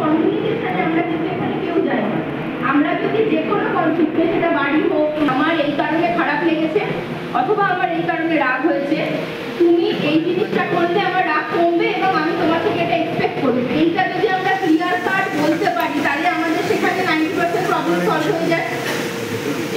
কমিউনিকেশনে আমরা কিন্তু এখানে কেউ যাই না। আমরা যদি যে কোনো কনফ্লিক্টে, সেটা বাড়ি হোক, আমার এই কারণে খারাপ লেগেছে অথবা আমার এই কারণে রাগ হয়েছে, তুমি এই জিনিসটা করলে আমার রাগ কমবে এবং আমি তোমার থেকে এটা এক্সপেক্ট করি, এইটা যদি আমরা ক্লিয়ার কাট বলতে পারি তাহলে আমাদের সেখানে 90% প্রবলেম সলভ হয়ে যায়।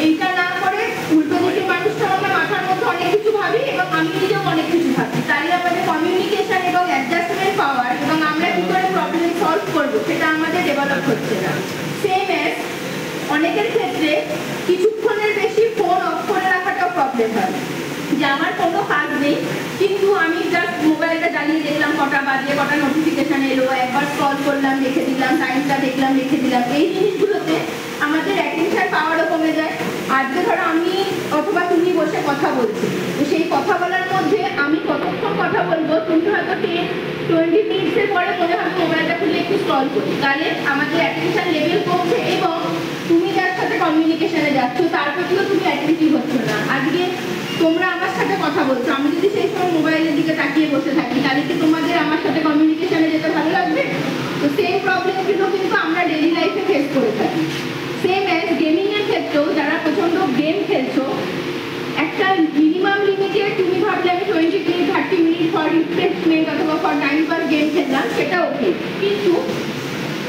এইটা না করে উল্টো দিকে মানুষটা আমরা মাথার মধ্যে অনেক কিছু ভাবি এবং আমি নিজেও অনেক কিছু ভাবি, তাহলে আমাদের কমিউনিকেশন এবং অ্যাডজাস্টমেন্ট পাওয়ার এবং আমরা কি করে প্রবলেম সলভ করবো সেটা আমাদের ডেভেলপ হচ্ছে না। সেম এজ অনেকের ক্ষেত্রে কিছুক্ষণের বেশি ফোন অফ করে রাখাটাও প্রবলেম হয়, যে আমার কোনো কাজ নেই কিন্তু আমি জাস্ট মোবাইলটা জ্বালিয়ে দেখলাম কটা বাজে, কটা নোটিফিকেশন এলো, একবার স্ক্রল করলাম রেখে দিলাম, টাইমটা দেখলাম রেখে দিলাম। এই জিনিসগুলোতে আমাদের অ্যাটেনশন পাওয়ারও কমে যায়। আজকে ধরো আমি অথবা তুমি বসে কথা বলছি, তো সেই কথা বলার মধ্যে আমি কতক্ষণ কথা বলবো, তুমি হয়তো 10-20 মিনিটসের পরে মনে হবে মোবাইলটা খুলে একটু স্ক্রল করি, তাহলে আমাদের অ্যাটেনশন লেভেল কমছে এবং তুমি যার সাথে কমিউনিকেশনে যাচ্ছ তার প্রতিও তুমি অ্যাটেন্টিভ হচ্ছ না। আজকে তোমরা আমার সাথে কথা বলছো, আমি যদি সেই সময় মোবাইলের দিকে তাকিয়ে বসে থাকি তাহলে কি তোমাদের আমার সাথে কমিউনিকেশনে যেতে ভালো লাগবে? তো সেম প্রবলেমগুলো কিন্তু আমরা ডেইলি লাইফে ফেস করে থাকি। সেম অ্যাজ গেমিংয়ের ক্ষেত্রেও যারা প্রচণ্ড গেম খেলছো, একটা মিনিমাম লিমিটে তুমি ভাবলে আমি 20-30 মিনিট ফর রিফ্রেশমেন্ট অথবা ফর টাইম পাস গেম খেললাম, সেটা ওকে, কিন্তু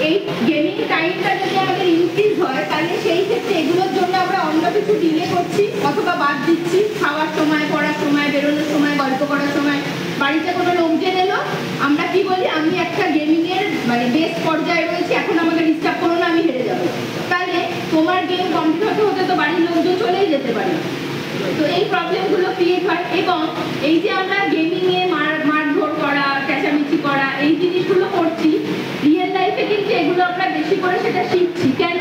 এই গেমিং টাইমটা যদি আমাদের ইনক্রিজ হয় তাহলে সেই ক্ষেত্রে এগুলোর জন্য আমরা অন্য কিছু ডিলে করছি অথবা বাদ দিচ্ছি। খাওয়ার সময়, পড়ার সময়, বেরোনোর সময়, গল্প করার সময়, বাড়িতে কোনো লোকজন এলো, আমরা কি বলি আমি একটা গেমিংয়ের মানে বেস পর্যায়ে রয়েছি, এখন আমাকে ডিস্টার্ব করো না, আমি হেরে যাবো। তাহলে তোমার গেম কমপ্লিট হতে হতে তো বাড়ির লোকজন চলেই যেতে পারে। তো এই প্রবলেমগুলো ক্রিয়েট হয় এবং এই যে আমরা গেমিংয়ে মারধর করা, চেঁচামেচি করা, এই জিনিসগুলো করছি, রিয়েল লাইফে কিন্তু এগুলো আমরা বেশি করে সেটা শিখছি। কেন?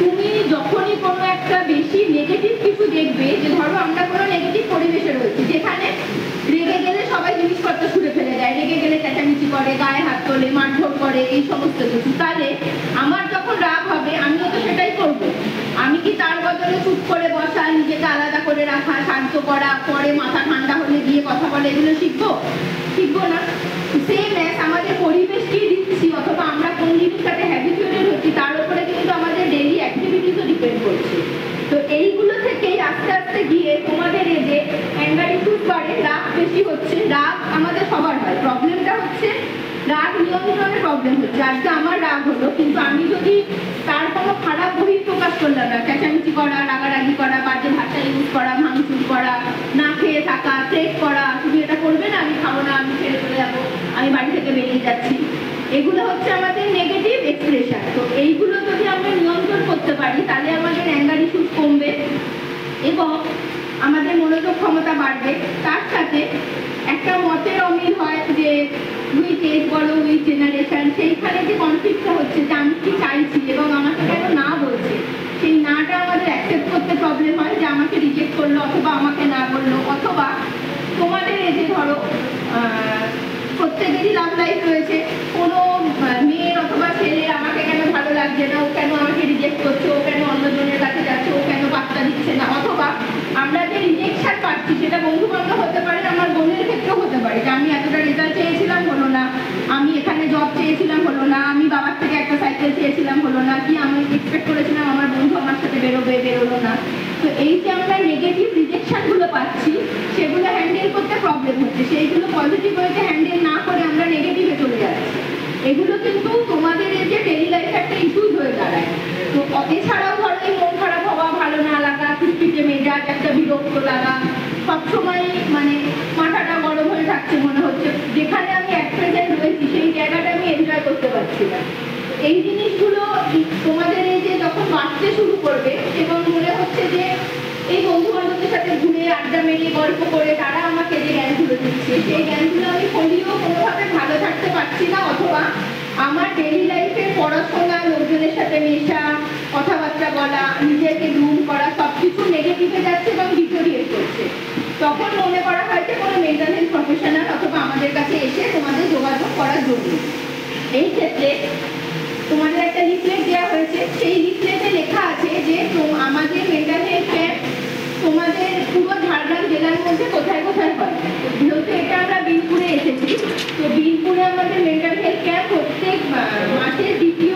তুমি যখনই কোনো একটা বেশি নেগেটিভ কিছু দেখবে, যে ধরো আমরা কোনো নেগেটিভ পরিবেশে রয়েছি যেখানে রেগে গেলে সবাই জিনিসপত্র ছুঁড়ে ফেলে দেয়, রেগে গেলে চেঁচামেচি করে, গায়ে হাত তোলে, মারধর করে, এই সমস্ত কিছু, তাহলে আমার যখন রাগ হবে আমিও তো সেটাই করবো। আমি কি তার বদলে চুপ করে বসা, নিজেকে আলাদা করে রাখা, শান্ত করা, পরে মাথা ঠান্ডা হলে গিয়ে কথা বলে, এগুলো শিখবো? শিখবো না। সেম অ্যাজ আমাদের পরিবেশ কি দিচ্ছি অথবা আমরা কোন জিনিসটাতে হ্যাবিচুয়েটেড হচ্ছি তার উপরে কিন্তু আমাদের ডেইলি অ্যাক্টিভিটিসও ডিপেন্ড করছে। তো এইগুলো থেকেই আস্তে আস্তে গিয়ে তোমাদের এই যে অ্যাঙ্গার ইস্যুস বাড়ে, রাগ বেশি হচ্ছে। রাগ আমাদের সবার হয়, প্রবলেমটা হচ্ছে রাগ নিয়ন্ত্রণের প্রবলেম হচ্ছে। আজকে আমার রাগ হলো, কিন্তু আমি যদি তার কোনো খারাপ বহিঃপ্রকাশ করলাম না, চেঁচামেচি করা, রাগারাগি করা, বাজে ভাষা ইউজ করা, ভাঙচুর করা, না খেয়ে থাকা, থ্রেট করা, তুমি এটা করবে না, আমি খাবো না, আমি ছেড়ে চলে যাবো, আমি বাড়ি থেকে বেরিয়ে যাচ্ছি, এগুলো হচ্ছে আমাদের নেগেটিভ এক্সপ্রেশন। তো এইগুলো যদি আমরা নিয়ন্ত্রণ করতে পারি তাহলে আমাদের অ্যাঙ্গার ইস্যুস কমবে এবং আমাদের মনোযোগ ক্ষমতা বাড়বে। তার সাথে একটা মতের অমিল হয় যে উইথ এজ বলো, উইথ জেনারেশন, সেইখানে যে কনফ্লিক্টটা হচ্ছে যে আমি কি চাইছি এবং আমাকে কেন না বলছে, সেই নাটা আমাদের অ্যাকসেপ্ট করতে প্রবলেম হয়, যে আমাকে রিজেক্ট করলো অথবা আমাকে না বললো। অথবা তোমাদের এই যে ধরো প্রত্যেকেরই লাভ লাইফ রয়েছে, কোনো মেয়ের অথবা ছেলের আমাকে কেন ভালো লাগছে না, ও কেন আমাকে রিজেক্ট করছে, ও কেন অন্যজনের কাছে যাচ্ছে, ও কেন পাত্তা দিচ্ছে না। অথবা আমরা যে রিজেকশন পাচ্ছি সেটা বন্ধু বান্ধব হতে পারে, আমার বোনের ক্ষেত্রেও হতে পারে, যে আমি এতটা রেজাল্ট চেয়েছিলাম হলো না, আমি এখানে জব চেয়েছিলাম হলো না, আমি বাবার থেকে একটা সাইকেল চেয়েছিলাম হলো না, কি আমি এক্সপেক্ট করেছিলাম আমার বন্ধু আমার সাথে বেরোবে, বেরোলো না। তো এই যে আমরা নেগেটিভ রিজেকশনগুলো পাচ্ছি সেগুলো হ্যান্ডেল করতে প্রবলেম হচ্ছে, সেইগুলো পজিটিভ ওয়েতে হ্যান্ডেল না করে আমরা নেগেটিভে চলে যাচ্ছি। এগুলো কিন্তু তোমাদের এই যে ডেইলি লাইফে একটা ইস্যুজ হয়ে দাঁড়ায়। তো এছাড়াও ধরো এই মন খারাপ হওয়া, ভালো না লাগা, খিটখিটে মেজাজ, একটা বিরক্ত লাগা, সবসময় মানে মাথাটা গরম হয়ে থাকছে, মনে হচ্ছে যেখানে আমি এক প্রেজেন্ট রয়েছি সেই জায়গাটা আমি এনজয় করতে পারছি না। এই জিনিসগুলো তোমাদের এই যে যখন বাড়তে শুরু করবে এবং মনে হচ্ছে যে এই বন্ধু বান্ধবদের সাথে ঘুরে আড্ডা মেরে গল্প করে তারা আমাকে যে জ্ঞানগুলো দিচ্ছে সেই জ্ঞানগুলো আমি পড়িও কোনোভাবে ভালো থাকতে পারছি না, অথবা আমার ডেইলি লাইফে পড়াশোনা, লোকজনের সাথে মেশা, কথাবার্তা বলা, নিজেকে গ্রুম করা, সবকিছু নেগেটিভে যাচ্ছে এবং ডিটোরিয়েট করছে। তখন মনে করা হয় যে কোনো মেন্টাল হেলথ প্রফেশনাল অথবা আমাদের কাছে এসে তোমাদের যোগাযোগ করার জন্য। এই ক্ষেত্রে তোমাদের একটা লিফলেট দেওয়া হয়েছে, সেই লিফলেটে লেখা আছে যে আমাদের মেন্টাল হেলথ ক্যাম্প তোমাদের পুরো ঝাড়গ্রাম জেলার মধ্যে কোথায় কোথায় হয়। যেহেতু এটা আমরা বিনপুরে এসেছি, তো বিনপুরে আমাদের মেন্টাল হেলথ ক্যাম্প প্রত্যেক মাসের দ্বিতীয়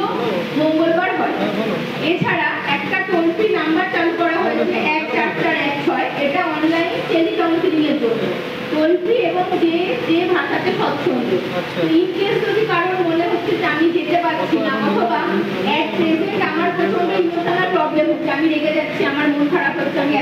স্বচ্ছন্দ। আচ্ছা। ইন কেস যদি কারোর মনে হচ্ছে যে আমি যেতে পারছি না, অথবা এট প্রেজেন্ট আমার প্রচন্ড ইমোশনাল প্রবলেম হচ্ছে, আমি রেগে যাচ্ছি, আমার মন খারাপ হচ্ছে, আমি